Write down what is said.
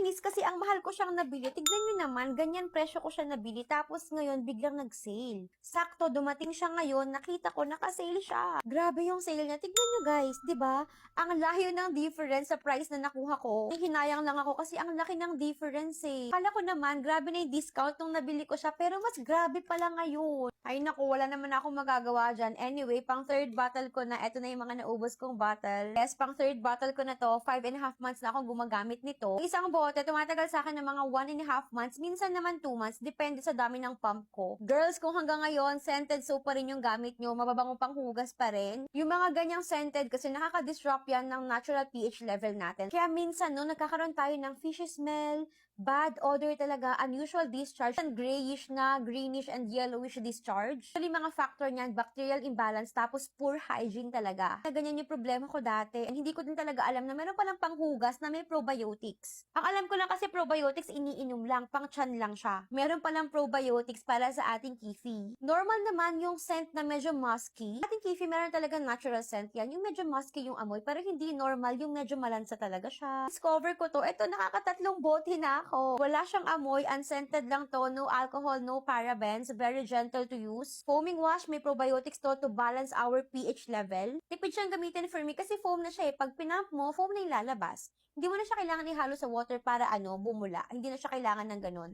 nakakainis kasi ang mahal ko siyang nabili. Tignan nyo naman, ganyan presyo ko siya nabili. Tapos ngayon, biglang nag-sale. Sakto, dumating siya ngayon, nakita ko, naka-sale siya. Grabe yung sale niya. Tignan nyo guys, di ba? Ang layo ng difference sa price na nakuha ko. Hinayang lang ako kasi ang laki ng difference eh. Kala ko naman, grabe na yung discount nung nabili ko siya. Pero mas grabe pala ngayon. Ay naku, wala naman akong magagawa dyan. Anyway, pang third bottle ko na. Eto na yung mga naubos kong bottle. Yes, pang third bottle ko na to. 5.5 months na akong gumagamit nito. Isang bote, tumatagal sa akin ng mga 1.5 months. Minsan naman 2 months. Depende sa dami ng pump ko. Girls, kung hanggang ngayon, scented soap pa rin yung gamit nyo, mababangong panghugas pa rin. Yung mga ganyang scented kasi nakaka-disrupt yan ng natural pH level natin. Kaya minsan, no, nagkakaroon tayo ng fishy smell, bad odor talaga, unusual discharge, and grayish na, greenish and yellowish discharge. Actually, mga factor niyan, bacterial imbalance, tapos poor hygiene talaga. Ganyan yung problema ko dati. And hindi ko din talaga alam na meron palang panghugas na may probiotics. Ang alam ko lang kasi probiotics iniinom lang, pang tiyan lang siya. Meron palang probiotics para sa ating kifi. Normal naman yung scent na medyo musky. Ating kifi meron talaga natural scent yan. Yung medyo musky yung amoy, pero hindi normal yung medyo malansa talaga siya. Discover ko to. Ito, nakakatatlong bote na ako. Wala siyang amoy, unscented lang to, no alcohol, no parabens, very gentle to use. Foaming wash, may probiotics to balance our pH level. Tipid siyang gamitin for me kasi foam na siya eh. Pag pinump mo, foam na yung lalabas. Hindi mo na siya kailangan ihalo sa water para bumula. Hindi na siya kailangan ng ganun.